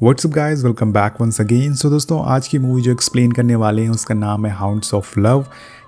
WhatsApp guys, welcome back once again. So दोस्तों, आज की मूवी जो एक्सप्लेन करने वाले हैं उसका नाम है हाउंड्स ऑफ लव।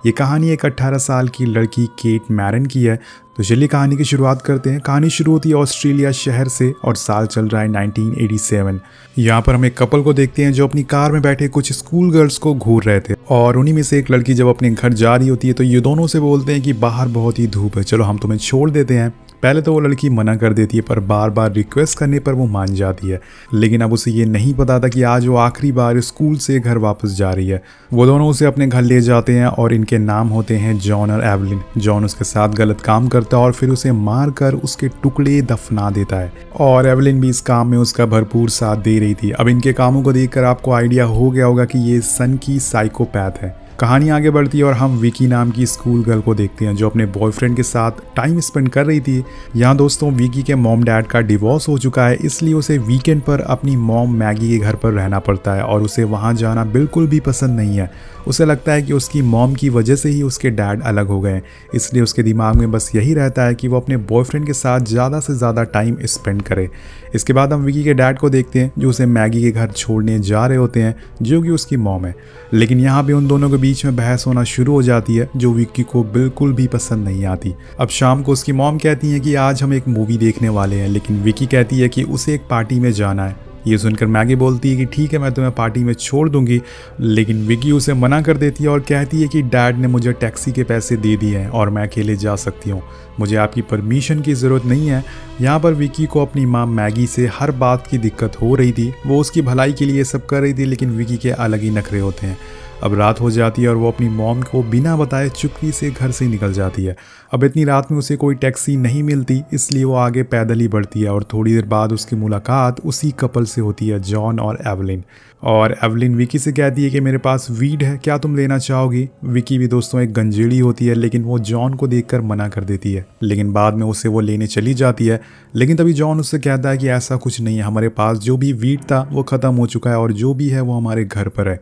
ये कहानी एक 18 साल की लड़की केट मैरन की है। तो चलिए कहानी की शुरुआत करते हैं। कहानी शुरू होती है ऑस्ट्रेलिया शहर से और साल चल रहा है 1987। यहाँ पर हम एक कपल को देखते हैं जो अपनी कार में बैठे कुछ स्कूल गर्ल्स को घूर रहे थे और उन्हीं में से एक लड़की जब अपने घर जा रही होती है तो ये दोनों से बोलते हैं कि बाहर बहुत ही धूप है, चलो हम तुम्हें छोड़ देते हैं। पहले तो वो लड़की मना कर देती है पर बार बार रिक्वेस्ट करने पर वो मान जाती है। लेकिन अब उसे ये नहीं पता था कि आज वो आखिरी बार स्कूल से घर वापस जा रही है। वो दोनों उसे अपने घर ले जाते हैं और इनके नाम होते हैं जॉन और एवलिन। जॉन उसके साथ गलत काम करता है और फिर उसे मार कर उसके टुकड़े दफना देता है और एवलिन भी इस काम में उसका भरपूर साथ दे रही थी। अब इनके कामों को देखकर आपको आइडिया हो गया होगा कि ये सन की साइकोपैथ है। कहानी आगे बढ़ती है और हम विकी नाम की स्कूल गर्ल को देखते हैं जो अपने बॉयफ्रेंड के साथ टाइम स्पेंड कर रही थी। यहाँ दोस्तों विकी के मॉम डैड का डिवोर्स हो चुका है, इसलिए उसे वीकेंड पर अपनी मॉम मैगी के घर पर रहना पड़ता है और उसे वहाँ जाना बिल्कुल भी पसंद नहीं है। उसे लगता है कि उसकी मॉम की वजह से ही उसके डैड अलग हो गए, इसलिए उसके दिमाग में बस यही रहता है कि वो अपने बॉयफ्रेंड के साथ ज़्यादा से ज़्यादा टाइम स्पेंड करे। इसके बाद हम विकी के डैड को देखते हैं जो उसे मैगी के घर छोड़ने जा रहे होते हैं जो कि उसकी मॉम है। लेकिन यहाँ भी उन दोनों के बीच में बहस होना शुरू हो जाती है जो विकी को बिल्कुल भी पसंद नहीं आती। अब शाम को उसकी मॉम कहती है कि आज हम एक मूवी देखने वाले हैं, लेकिन विकी कहती है कि उसे एक पार्टी में जाना है। ये सुनकर मैगी बोलती है कि ठीक है, मैं तुम्हें पार्टी में छोड़ दूंगी, लेकिन विकी उसे मना कर देती है और कहती है कि डैड ने मुझे टैक्सी के पैसे दे दिए हैं और मैं अकेले जा सकती हूँ, मुझे आपकी परमिशन की ज़रूरत नहीं है। यहाँ पर विकी को अपनी माँ मैगी से हर बात की दिक्कत हो रही थी। वो उसकी भलाई के लिए सब कर रही थी, लेकिन विकी के अलग ही नखरे होते हैं। अब रात हो जाती है और वो अपनी मॉम को बिना बताए चुपकी से घर से निकल जाती है। अब इतनी रात में उसे कोई टैक्सी नहीं मिलती, इसलिए वो आगे पैदल ही बढ़ती है और थोड़ी देर बाद उसकी मुलाकात उसी कपल से होती है, जॉन और एवलिन। और एवलिन विकी से कहती है कि मेरे पास वीड है, क्या तुम लेना चाहोगी। विकी भी दोस्तों एक गंजेड़ी होती है, लेकिन वो जॉन को देखकर मना कर देती है, लेकिन बाद में उसे वो लेने चली जाती है। लेकिन तभी जॉन उससे कहता है कि ऐसा कुछ नहीं है, हमारे पास जो भी वीड था वो ख़त्म हो चुका है और जो भी है वो हमारे घर पर है।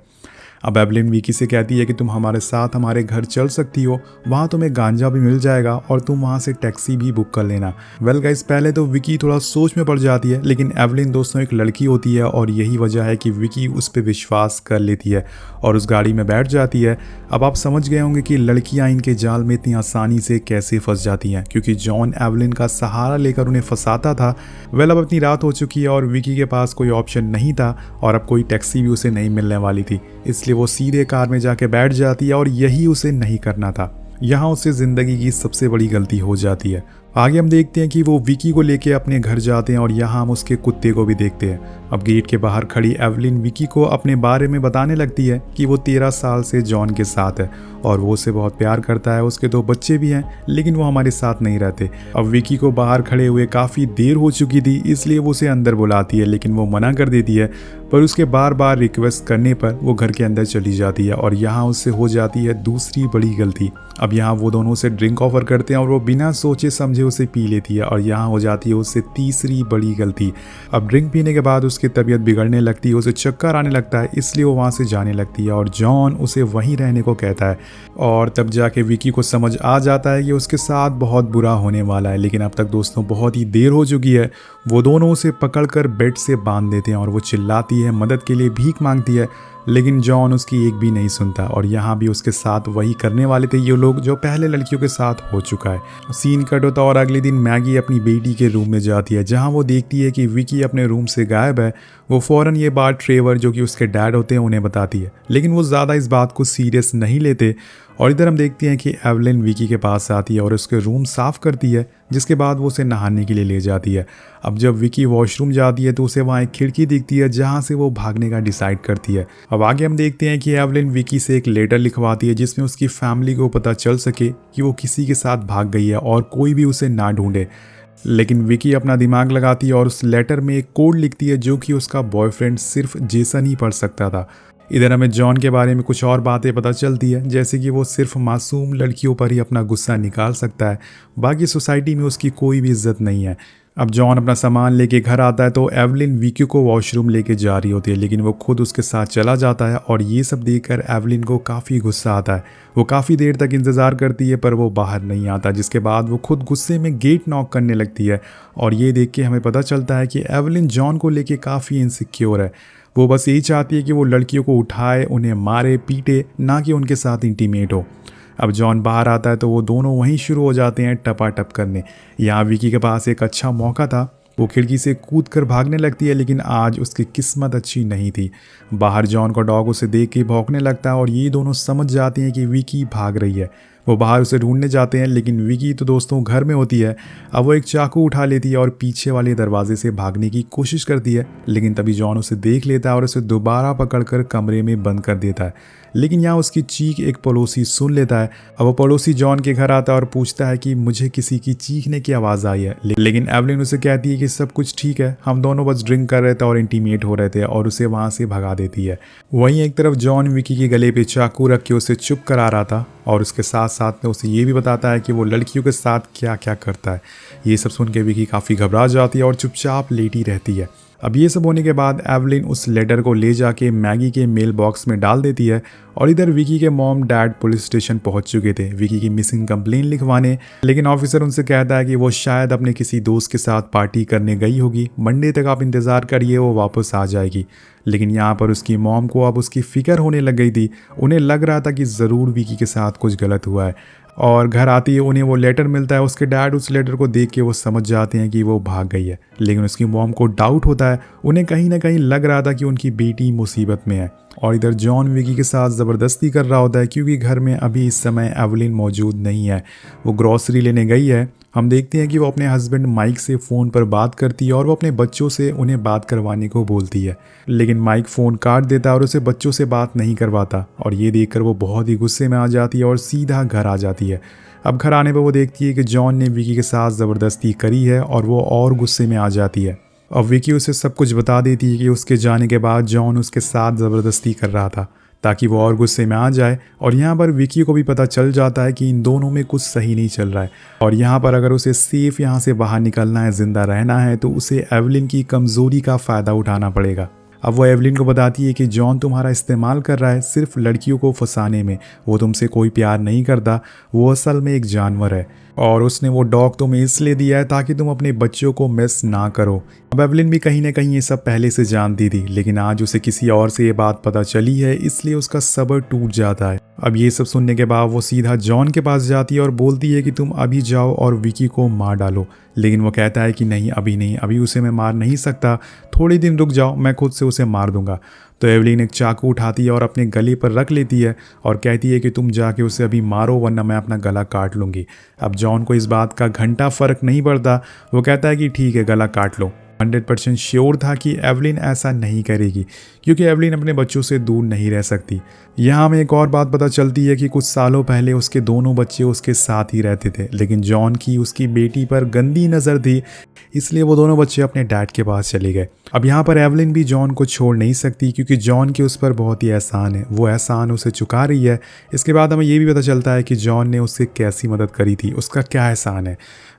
अब एवलिन विकी से कहती है कि तुम हमारे साथ हमारे घर चल सकती हो, वहाँ तुम्हें गांजा भी मिल जाएगा और तुम वहाँ से टैक्सी भी बुक कर लेना। वेल गाइस, पहले तो विकी थोड़ा सोच में पड़ जाती है, लेकिन एवलिन दोस्तों एक लड़की होती है और यही वजह है कि विकी उस पर विश्वास कर लेती है और उस गाड़ी में बैठ जाती है। अब आप समझ गए होंगे कि लड़कियाँ इनके जाल में इतनी आसानी से कैसे फंस जाती हैं, क्योंकि जॉन एवलिन का सहारा लेकर उन्हें फंसाता था। वेल अब इतनी रात हो चुकी है और विकी के पास कोई ऑप्शन नहीं था और अब कोई टैक्सी भी उसे नहीं मिलने वाली थी, इसलिए वो सीधे कार में जाके बैठ जाती है और यही उसे नहीं करना था। यहाँ उससे ज़िंदगी की सबसे बड़ी गलती हो जाती है। आगे हम देखते हैं कि वो विकी को लेके अपने घर जाते हैं और यहाँ हम उसके कुत्ते को भी देखते हैं। अब गेट के बाहर खड़ी एवलिन विकी को अपने बारे में बताने लगती है कि वो 13 साल से जॉन के साथ है और वो उसे बहुत प्यार करता है। उसके 2 बच्चे भी हैं, लेकिन वो हमारे साथ नहीं रहते। अब विकी को बाहर खड़े हुए काफ़ी देर हो चुकी थी, इसलिए वो उसे अंदर बुलाती है, लेकिन वो मना कर देती है। पर उसके बार बार रिक्वेस्ट करने पर वो घर के अंदर चली जाती है और यहाँ उससे हो जाती है दूसरी बड़ी गलती। अब यहाँ वो दोनों उसे ड्रिंक ऑफर करते हैं और वो बिना सोचे समझे उसे पी लेती है और यहाँ हो जाती है उससे तीसरी बड़ी गलती। अब ड्रिंक पीने के बाद उसकी तबीयत बिगड़ने लगती है, उसे चक्कर आने लगता है, इसलिए वो वहाँ से जाने लगती है और जॉन उसे वहीं रहने को कहता है। और तब जाके विकी को समझ आ जाता है कि उसके साथ बहुत बुरा होने वाला है, लेकिन अब तक दोस्तों बहुत ही देर हो चुकी है। वो दोनों उसे पकड़कर बेड से बांध देते हैं और वो चिल्लाती है, मदद के लिए भीख मांगती है, लेकिन जॉन उसकी एक भी नहीं सुनता और यहाँ भी उसके साथ वही करने वाले थे ये लोग जो पहले लड़कियों के साथ हो चुका है। सीन कट होता और अगले दिन मैगी अपनी बेटी के रूम में जाती है, जहाँ वो देखती है कि विकी अपने रूम से गायब है। वो फ़ौरन ये बात ट्रेवर जो कि उसके डैड होते हैं उन्हें बताती है, लेकिन वो ज़्यादा इस बात को सीरियस नहीं लेते। और इधर हम देखते हैं कि एवलिन विकी के पास आती है और उसके रूम साफ़ करती है, जिसके बाद वो उसे नहाने के लिए ले जाती है। अब जब विकी वॉशरूम जाती है तो उसे वहाँ एक खिड़की दिखती है जहाँ से वो भागने का डिसाइड करती है। अब आगे हम देखते हैं कि एवलिन विकी से एक लेटर लिखवाती है जिसमें उसकी फैमिली को पता चल सके कि वो किसी के साथ भाग गई है और कोई भी उसे ना ढूंढे। लेकिन विकी अपना दिमाग लगाती है और उस लेटर में एक कोड लिखती है जो कि उसका बॉयफ्रेंड सिर्फ जेसन ही पढ़ सकता था। इधर हमें जॉन के बारे में कुछ और बातें पता चलती है, जैसे कि वो सिर्फ मासूम लड़कियों पर ही अपना गुस्सा निकाल सकता है, बाकी सोसाइटी में उसकी कोई भी इज्जत नहीं है। अब जॉन अपना सामान लेके घर आता है तो एवलिन विकी को वॉशरूम लेके जा रही होती है, लेकिन वो खुद उसके साथ चला जाता है और ये सब देखकर एवलिन को काफ़ी गुस्सा आता है। वो काफ़ी देर तक इंतज़ार करती है पर वो बाहर नहीं आता, जिसके बाद वो खुद गुस्से में गेट नॉक करने लगती है। और ये देख के हमें पता चलता है कि एवलिन जॉन को लेके काफ़ी इनसिक्योर है। वो बस यही चाहती है कि वो लड़कियों को उठाए, उन्हें मारे पीटे, ना कि उनके साथ इंटीमेट हो। अब जॉन बाहर आता है तो वो दोनों वहीं शुरू हो जाते हैं टपाटप करने। यहाँ विकी के पास एक अच्छा मौका था, वो खिड़की से कूद कर भागने लगती है, लेकिन आज उसकी किस्मत अच्छी नहीं थी। बाहर जॉन का डॉग उसे देख के भौंकने लगता है और ये दोनों समझ जाते हैं कि विकी भाग रही है। वो बाहर उसे ढूंढने जाते हैं, लेकिन विकी तो दोस्तों घर में होती है। अब वो एक चाकू उठा लेती है और पीछे वाले दरवाजे से भागने की कोशिश करती है, लेकिन तभी जॉन उसे देख लेता है और उसे दोबारा पकड़कर कमरे में बंद कर देता है। लेकिन यहाँ उसकी चीख एक पड़ोसी सुन लेता है। अब वो पड़ोसी जॉन के घर आता है और पूछता है कि मुझे किसी की चीखने की आवाज़ आई है, लेकिन एवलिन उसे कहती है कि सब कुछ ठीक है, हम दोनों बस ड्रिंक कर रहे थे और इंटीमेट हो रहे थे, और उसे वहाँ से भगा देती है। वहीं एक तरफ जॉन विकी के गले पे चाकू रख के उसे चुप करा रहा था और उसके साथ साथ में उसे ये भी बताता है कि वो लड़कियों के साथ क्या क्या करता है। ये सब सुन के विकी काफ़ी घबरा जाती है और चुपचाप लेटी रहती है। अब ये सब होने के बाद एवलिन उस लेटर को ले जाके मैगी के मेल बॉक्स में डाल देती है। और इधर विकी के मॉम डैड पुलिस स्टेशन पहुंच चुके थे विकी की मिसिंग कंप्लेन लिखवाने, लेकिन ऑफिसर उनसे कहता है कि वो शायद अपने किसी दोस्त के साथ पार्टी करने गई होगी, मंडे तक आप इंतज़ार करिए, वो वापस आ जाएगी। लेकिन यहाँ पर उसकी मॉम को अब उसकी फ़िक्र होने लग गई थी। उन्हें लग रहा था कि ज़रूर विकी के साथ कुछ गलत हुआ है। और घर आती है उन्हें वो लेटर मिलता है। उसके डैड उस लेटर को देख के वो समझ जाते हैं कि वो भाग गई है, लेकिन उसकी मॉम को डाउट होता है। उन्हें कहीं ना कहीं लग रहा था कि उनकी बेटी मुसीबत में है। और इधर जॉन विकी के साथ ज़बरदस्ती कर रहा होता है, क्योंकि घर में अभी इस समय एवलिन मौजूद नहीं है, वो ग्रॉसरी लेने गई है। हम देखते हैं कि वो अपने हस्बैंड माइक से फ़ोन पर बात करती है और वो अपने बच्चों से उन्हें बात करवाने को बोलती है, लेकिन माइक फ़ोन काट देता है और उसे बच्चों से बात नहीं करवाता। और ये देखकर वो बहुत ही गुस्से में आ जाती है और सीधा घर आ जाती है। अब घर आने पर वो देखती है कि जॉन ने विकी के साथ ज़बरदस्ती करी है और वो और गुस्से में आ जाती है। अब विकी उसे सब कुछ बता देती है कि उसके जाने के बाद जॉन उसके साथ ज़बरदस्ती कर रहा था, ताकि वो और गुस्से में आ जाए। और यहाँ पर विकी को भी पता चल जाता है कि इन दोनों में कुछ सही नहीं चल रहा है, और यहाँ पर अगर उसे सेफ यहाँ से बाहर निकलना है, ज़िंदा रहना है, तो उसे एवलिन की कमज़ोरी का फ़ायदा उठाना पड़ेगा। अब वो एवलिन को बताती है कि जॉन तुम्हारा इस्तेमाल कर रहा है सिर्फ लड़कियों को फंसाने में, वो तुमसे कोई प्यार नहीं करता, वो असल में एक जानवर है, और उसने वो डॉग तुम्हें इसलिए दिया है ताकि तुम अपने बच्चों को मिस ना करो। अब एवलिन भी कहीं ना कहीं ये सब पहले से जानती थी, लेकिन आज उसे किसी और से ये बात पता चली है, इसलिए उसका सब्र टूट जाता है। अब ये सब सुनने के बाद वो सीधा जॉन के पास जाती है और बोलती है कि तुम अभी जाओ और विकी को मार डालो, लेकिन वो कहता है कि नहीं, अभी नहीं, अभी उसे मैं मार नहीं सकता, थोड़ी दिन रुक जाओ, मैं खुद से उसे मार दूंगा। तो एवलिन एक चाकू उठाती है और अपने गले पर रख लेती है और कहती है कि तुम जाके उसे अभी मारो, वरना मैं अपना गला काट लूँगी। अब जॉन को इस बात का घंटा फ़र्क नहीं पड़ता, वो कहता है कि ठीक है, गला काट लो। 100% श्योर था कि एवलिन ऐसा नहीं करेगी, क्योंकि एवलिन अपने बच्चों से दूर नहीं रह सकती। यहाँ हमें एक और बात पता चलती है कि कुछ सालों पहले उसके दोनों बच्चे उसके साथ ही रहते थे, लेकिन जॉन की उसकी बेटी पर गंदी नज़र थी, इसलिए वो दोनों बच्चे अपने डैड के पास चले गए। अब यहाँ पर एवलिन भी जॉन को छोड़ नहीं सकती, क्योंकि जॉन के उस पर बहुत ही एहसान है, वो एहसान उसे चुका रही है। इसके बाद हमें ये भी पता चलता है कि जॉन ने उससे कैसी मदद करी थी, उसका क्या एहसान है।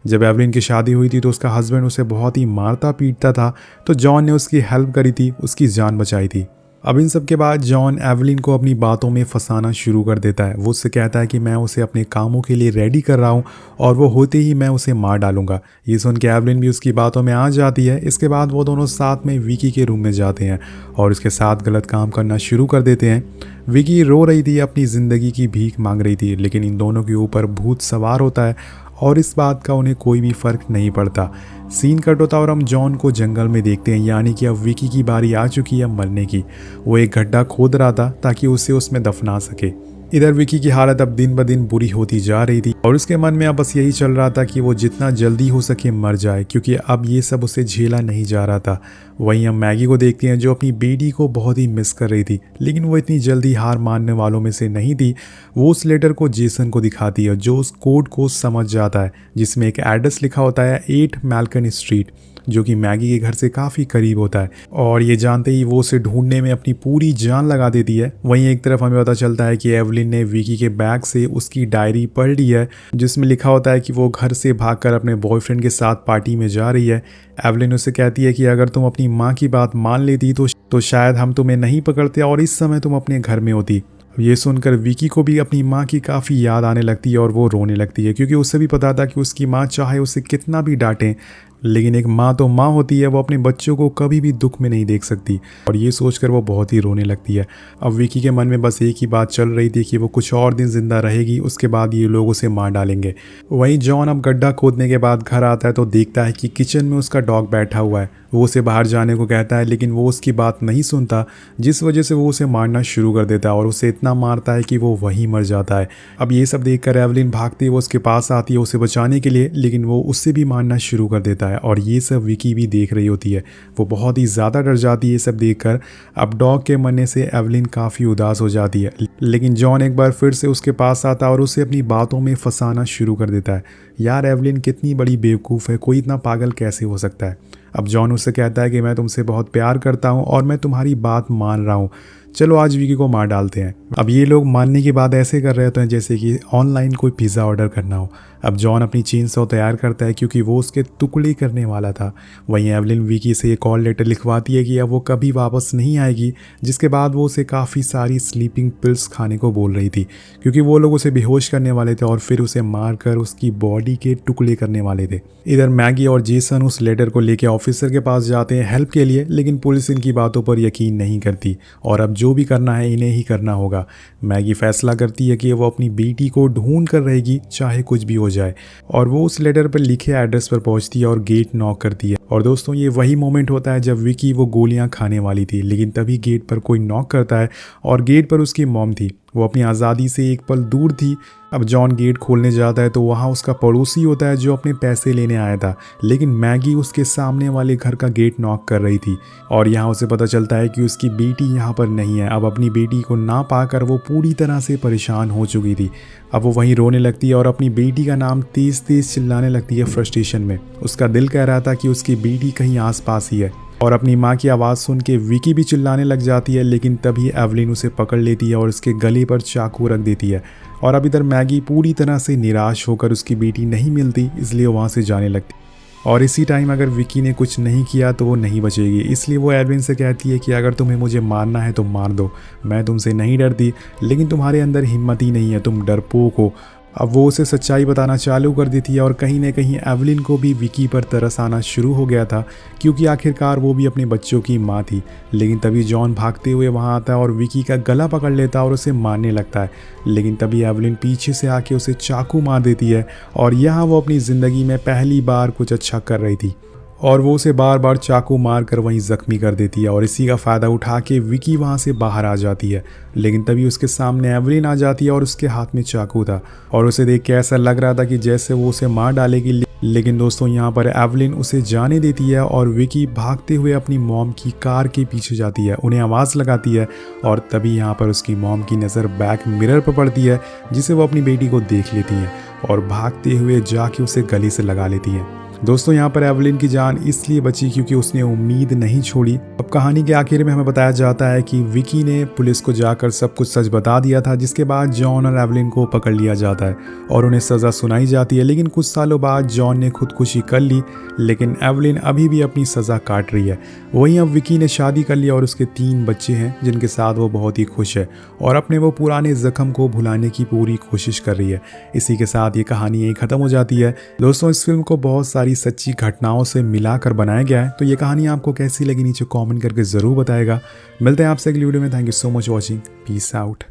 जब एवलिन की शादी हुई थी तो उसका हस्बैंड उसे बहुत ही मारता पीटता था, तो जॉन ने उसकी हेल्प करी थी, उसकी जान बचाई थी। अब इन सब के बाद जॉन एवलिन को अपनी बातों में फंसाना शुरू कर देता है। वो उससे कहता है कि मैं उसे अपने कामों के लिए रेडी कर रहा हूँ और वो होते ही मैं उसे मार डालूंगा। ये सुन के एवलिन भी उसकी बातों में आ जाती है। इसके बाद वो दोनों साथ में विकी के रूम में जाते हैं और उसके साथ गलत काम करना शुरू कर देते हैं। विकी रो रही थी, अपनी ज़िंदगी की भीख मांग रही थी, लेकिन इन दोनों के ऊपर भूत सवार होता है और इस बात का उन्हें कोई भी फ़र्क नहीं पड़ता। सीन कट होता और हम जॉन को जंगल में देखते हैं, यानी कि अब विकी की बारी आ चुकी है मरने की। वो एक गड्ढा खोद रहा था ताकि उसे उसमें दफना सके। इधर विकी की हालत अब दिन ब दिन बुरी होती जा रही थी और उसके मन में अब बस यही चल रहा था कि वो जितना जल्दी हो सके मर जाए, क्योंकि अब ये सब उसे झेला नहीं जा रहा था। वहीं हम मैगी को देखते हैं जो अपनी बेटी को बहुत ही मिस कर रही थी, लेकिन वो इतनी जल्दी हार मानने वालों में से नहीं थी। वो उस लेटर को जेसन को दिखाती है, जो उस कोड को समझ जाता है, जिसमें एक एड्रेस लिखा होता है 8 मैल्कन स्ट्रीट, जो कि मैगी के घर से काफ़ी करीब होता है। और ये जानते ही वो उसे ढूंढने में अपनी पूरी जान लगा देती है। वहीं एक तरफ हमें पता चलता है कि एवलिन ने विकी के बैग से उसकी डायरी पढ़ ली है, जिसमें लिखा होता है कि वो घर से भागकर अपने बॉयफ्रेंड के साथ पार्टी में जा रही है। एवलिन उसे कहती है कि अगर तुम अपनी माँ की बात मान लेती तो शायद हम तुम्हें नहीं पकड़ते और इस समय तुम अपने घर में होती। ये सुनकर विकी को भी अपनी माँ की काफ़ी याद आने लगती है और वो रोने लगती है, क्योंकि उसे भी पता था कि उसकी माँ चाहे उसे कितना भी डांटे, लेकिन एक माँ तो माँ होती है, वो अपने बच्चों को कभी भी दुख में नहीं देख सकती। और ये सोचकर वो बहुत ही रोने लगती है। अब विकी के मन में बस एक ही बात चल रही थी कि वो कुछ और दिन जिंदा रहेगी, उसके बाद ये लोग उसे मार डालेंगे। वहीं जॉन अब गड्ढा खोदने के बाद घर आता है तो देखता है कि किचन में उसका डॉग बैठा हुआ है। वो उसे बाहर जाने को कहता है, लेकिन वो उसकी बात नहीं सुनता, जिस वजह से वो उसे मारना शुरू कर देता है और उसे इतना मारता है कि वो वहीं मर जाता है। अब ये सब देखकर एवलिन भागती है, वो उसके पास आती है उसे बचाने के लिए, लेकिन वो उससे भी मारना शुरू कर देता है और ये सब विकी भी देख रही होती है। वो बहुत ही ज़्यादा डर जाती है ये सब देखकर। अब डॉग के मरने से एवलिन काफ़ी उदास हो जाती है, लेकिन जॉन एक बार फिर से उसके पास आता है और उसे अपनी बातों में फंसाना शुरू कर देता है। यार एवलिन कितनी बड़ी बेवकूफ़ है, कोई इतना पागल कैसे हो सकता है। अब जॉन उससे कहता है कि मैं तुमसे बहुत प्यार करता हूँ और मैं तुम्हारी बात मान रहा हूँ, चलो आज विकी को मार डालते हैं। अब ये लोग मानने की बात ऐसे कर रहे होते हैं जैसे कि ऑनलाइन कोई पिज़्ज़ा ऑर्डर करना हो। अब जॉन अपनी चेनसॉ तैयार करता है क्योंकि वो उसके टुकड़े करने वाला था। वहीं एवलिन विकी से एक कॉल लेटर लिखवाती है कि अब वो कभी वापस नहीं आएगी, जिसके बाद वो उसे काफ़ी सारी स्लीपिंग पिल्स खाने को बोल रही थी, क्योंकि वो लोग उसे बेहोश करने वाले थे और फिर उसे मारकर उसकी बॉडी के टुकड़े करने वाले थे। इधर मैगी और जेसन उस लेटर को लेकर ऑफिसर के पास जाते हैं हेल्प के लिए, लेकिन पुलिस इनकी बातों पर यकीन नहीं करती और अब जो भी करना है इन्हें ही करना होगा। मैगी फैसला करती है कि वो अपनी बेटी को ढूंढ कर रहेगी, चाहे कुछ भी हो जाए, और वो उस लेटर पर लिखे एड्रेस पर पहुंचती है और गेट नॉक करती है। और दोस्तों ये वही मोमेंट होता है जब विकी वो गोलियां खाने वाली थी, लेकिन तभी गेट पर कोई नॉक करता है और गेट पर उसकी मॉम थी। वो अपनी आज़ादी से एक पल दूर थी। अब जॉन गेट खोलने जाता है तो वहाँ उसका पड़ोसी होता है जो अपने पैसे लेने आया था, लेकिन मैगी उसके सामने वाले घर का गेट नॉक कर रही थी और यहाँ उसे पता चलता है कि उसकी बेटी यहाँ पर नहीं है। अब अपनी बेटी को ना पाकर वो पूरी तरह से परेशान हो चुकी थी। अब वो वहीं रोने लगती है और अपनी बेटी का नाम तेज़ तेज़ चिल्लाने लगती है फ्रस्ट्रेशन में। उसका दिल कह रहा था कि उसकी बेटी कहीं आसपास ही है और अपनी माँ की आवाज़ सुन के विकी भी चिल्लाने लग जाती है, लेकिन तभी एवलिन उसे पकड़ लेती है और उसके गले पर चाकू रख देती है। और अब इधर मैगी पूरी तरह से निराश होकर उसकी बेटी नहीं मिलती, इसलिए वहाँ से जाने लगती। और इसी टाइम अगर विकी ने कुछ नहीं किया तो वो नहीं बचेगी, इसलिए वो एवलिन से कहती है कि अगर तुम्हें मुझे मारना है तो मार दो, मैं तुमसे नहीं डरती, लेकिन तुम्हारे अंदर हिम्मत ही नहीं है, तुम डरपोक हो। अब वो उसे सच्चाई बताना चालू कर देती है और कहीं ना कहीं एवलिन को भी विकी पर तरस आना शुरू हो गया था, क्योंकि आखिरकार वो भी अपने बच्चों की माँ थी। लेकिन तभी जॉन भागते हुए वहाँ आता है और विकी का गला पकड़ लेता है और उसे मारने लगता है, लेकिन तभी एवलिन पीछे से आके उसे चाकू मार देती है और यहाँ वो अपनी ज़िंदगी में पहली बार कुछ अच्छा कर रही थी और वो उसे बार बार चाकू मार कर वहीं ज़ख्मी कर देती है। और इसी का फ़ायदा उठा के विकी वहाँ से बाहर आ जाती है, लेकिन तभी उसके सामने एवलिन आ जाती है और उसके हाथ में चाकू था और उसे देख के ऐसा लग रहा था कि जैसे वो उसे मार डालेगी। लेकिन दोस्तों यहाँ पर एवलिन उसे जाने देती है और विकी भागते हुए अपनी मॉम की कार के पीछे जाती है, उन्हें आवाज़ लगाती है और तभी यहाँ पर उसकी मॉम की नज़र बैक मिरर पर पड़ती है, जिसे वो अपनी बेटी को देख लेती है और भागते हुए जाके उसे गले से लगा लेती है। दोस्तों यहाँ पर एवलिन की जान इसलिए बची क्योंकि उसने उम्मीद नहीं छोड़ी। अब कहानी के आखिर में हमें बताया जाता है कि विकी ने पुलिस को जाकर सब कुछ सच बता दिया था, जिसके बाद जॉन और एवलिन को पकड़ लिया जाता है और उन्हें सज़ा सुनाई जाती है। लेकिन कुछ सालों बाद जॉन ने खुदकुशी कर ली, लेकिन एवलिन अभी भी अपनी सज़ा काट रही है। वहीं अब विकी ने शादी कर लिया और उसके 3 बच्चे हैं, जिनके साथ वो बहुत ही खुश है और अपने वो पुराने ज़ख्म को भुलाने की पूरी कोशिश कर रही है। इसी के साथ ये कहानी यहीं ख़त्म हो जाती है। दोस्तों इस फिल्म को बहुत सारी सच्ची घटनाओं से मिलाकर बनाया गया है, तो ये कहानी आपको कैसी लगी नीचे कमेंट करके ज़रूर बताएगा। मिलते हैं आपसे अगली वीडियो में। Thank you so much watching. Peace out.